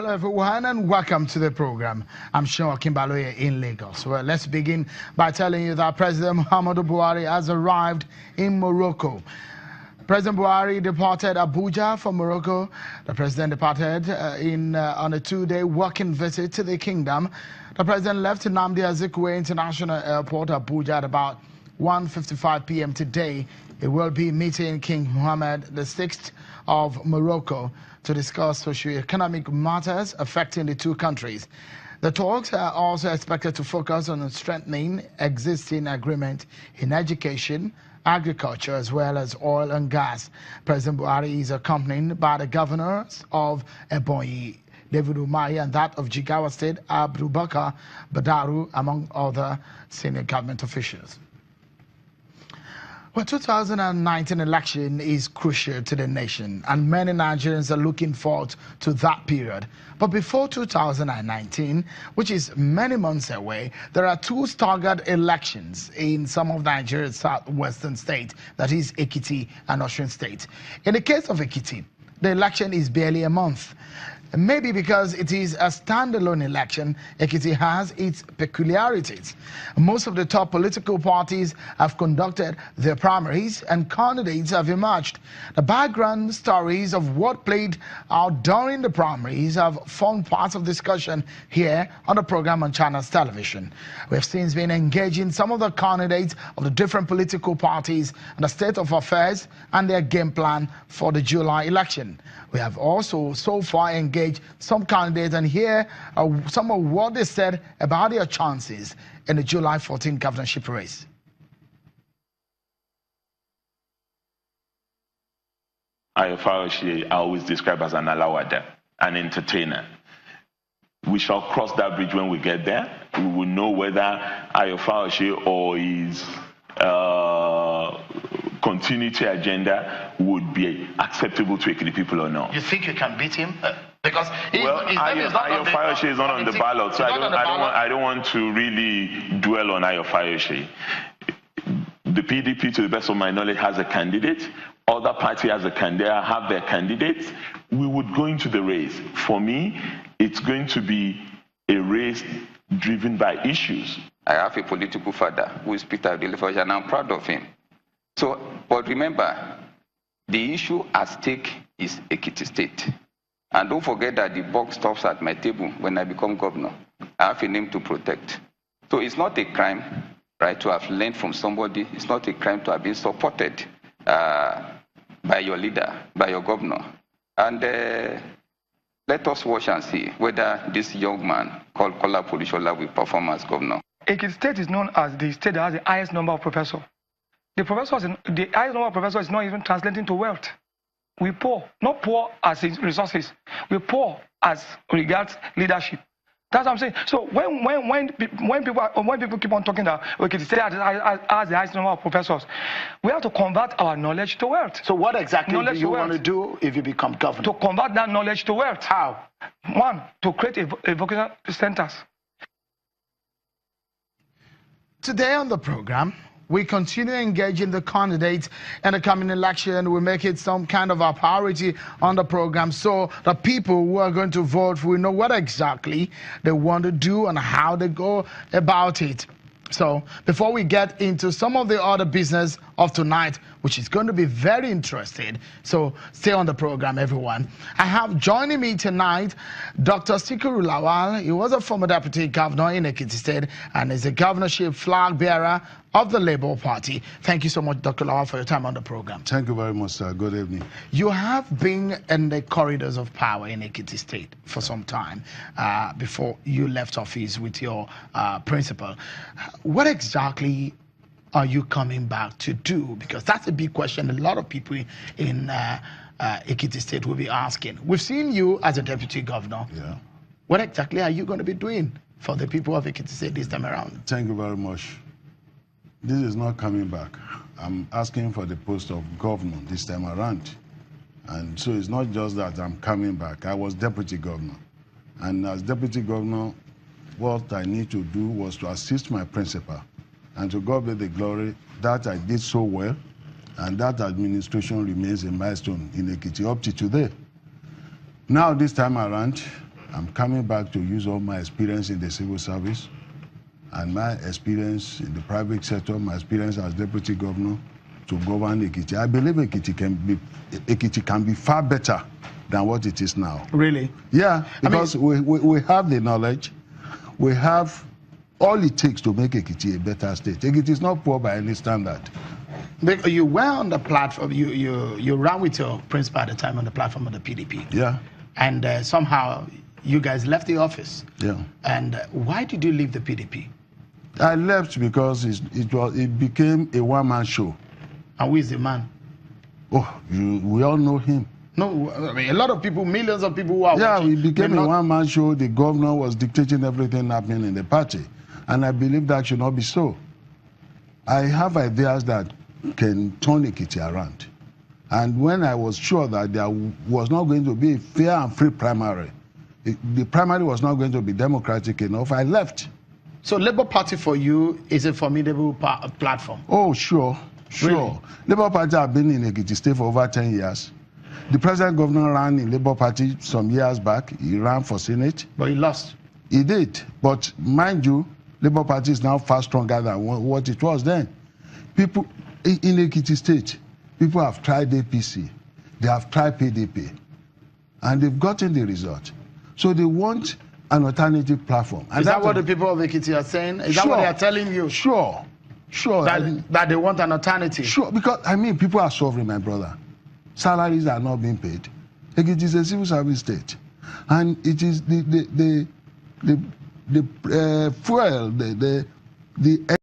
Hello everyone and welcome to the program. I'm Sean Kimbaloye in Lagos. Well, let's begin by telling you that President Muhammadu Buhari has arrived in Morocco. President Buhari departed Abuja from Morocco. The president departed on a two-day working visit to the kingdom. The president left Nnamdi Azikiwe International Airport, Abuja, at about 1:55 p.m. today. He will be meeting King Mohammed VI of Morocco to discuss socio-economic matters affecting the two countries. The talks are also expected to focus on strengthening existing agreement in education, agriculture, as well as oil and gas. President Buhari is accompanied by the governors of Ebonyi, David Umahi, and that of Jigawa State, Abubakar Badaru, among other senior government officials. Well, 2019 election is crucial to the nation, and many Nigerians are looking forward to that period. But before 2019, which is many months away, there are two staggered elections in some of Nigeria's southwestern states, that is Ekiti and Osun State. In the case of Ekiti, the election is barely a month. Maybe because it is a standalone election, Ekiti has its peculiarities. Most of the top political parties have conducted their primaries and candidates have emerged. The background stories of what played out during the primaries have formed part of discussion here on the program on China's television. We have since been engaging some of the candidates of the different political parties on the state of affairs and their game plan for the July election. We have also so far engaged some candidates and hear some of what they said about their chances in the July 14 governorship race. I always describe as an alawada, an entertainer. We shall cross that bridge when we get there. We will know whether Ayofaoshi or his continuity agenda would be acceptable to Ekiti people or not. You think you can beat him? Because Ayofayoshi is not on the ballot, so I don't want to really dwell on Ayofayoshi. The PDP, to the best of my knowledge, has a candidate. Other party has a candidate, have their candidates. We would go into the race. For me, it's going to be a race driven by issues. I have a political father who is Peter Delifosh, and I'm proud of him. So, but remember, the issue at stake is Ekiti State. And don't forget that the buck stops at my table when I become governor. I have a name to protect. So it's not a crime, right, to have learned from somebody. It's not a crime to have been supported by your leader, by your governor. And let us watch and see whether this young man called Kola Polishola will perform as governor. Ekiti State is known as the state that has the highest number of professors. The highest number of professors is not even translating to wealth. We poor, not poor as in resources. We poor as regards leadership. That's what I'm saying. So when people keep on talking that Ekiti State has the highest number of professors, we have to convert our knowledge to wealth. So what exactly do you want to do if you become governor? To convert that knowledge to wealth. How? One, to create a vocational centers. Today on the program, we continue engaging the candidates in the coming election. We make it some kind of a priority on the program so the people who are going to vote will know what exactly they want to do and how they go about it. So before we get into some of the other business of tonight, which is going to be very interesting, so stay on the program, everyone. I have joining me tonight Dr. Sikiru Lawal. He was a former deputy governor in Ekiti State and is a governorship flag bearer of the Labour Party. Thank you so much, Dr. Lawal, for your time on the program. Thank you very much, sir. Good evening. You have been in the corridors of power in Ekiti State for some time before you left office with your principal. What exactly are you coming back to do? Because that's a big question a lot of people in Ekiti State will be asking. We've seen you as a deputy governor. Yeah. What exactly are you going to be doing for the people of Ekiti State this time around? Thank you very much. This is not coming back. I'm asking for the post of governor this time around. And so it's not just that I'm coming back. I was deputy governor. And as deputy governor, what I need to do was to assist my principal. And to God be the glory, that I did so well. And that administration remains a milestone in Ekiti up to today. Now, this time around, I'm coming back to use all my experience in the civil service and my experience in the private sector, my experience as deputy governor to govern Ekiti. I believe Ekiti can be far better than what it is now. Really? Yeah, because we have the knowledge, we have all it takes to make Ekiti a better state. Ekiti is not poor by any standard. You were on the platform, you ran with your principal at the time on the platform of the PDP. Yeah. And somehow you guys left the office. Yeah. And why did you leave the PDP? I left because it became a one-man show. And who is the man? Oh, we all know him. No, I mean, a lot of people, millions of people who are watching. It became a one-man show. The governor was dictating everything happening in the party. And I believe that should not be so. I have ideas that can turn Ekiti around. And when I was sure that there was not going to be a fair and free primary, the primary was not going to be democratic enough, I left. So Labour Party for you is a formidable platform? Oh, sure. Really? Labour Party have been in Ekiti State for over 10 years. The present governor ran in Labour Party some years back. He ran for Senate. But he lost. He did. But mind you, Labour Party is now far stronger than what it was then. People in Ekiti State, people have tried APC. They have tried PDP. And they've gotten the result. So they want an alternative platform. And is that what the people of Ekiti are saying? Is that what they are telling you? Sure. That they want an alternative? Sure, because, people are suffering, my brother. Salaries are not being paid. Ekiti is a civil service state. And it is the fuel, the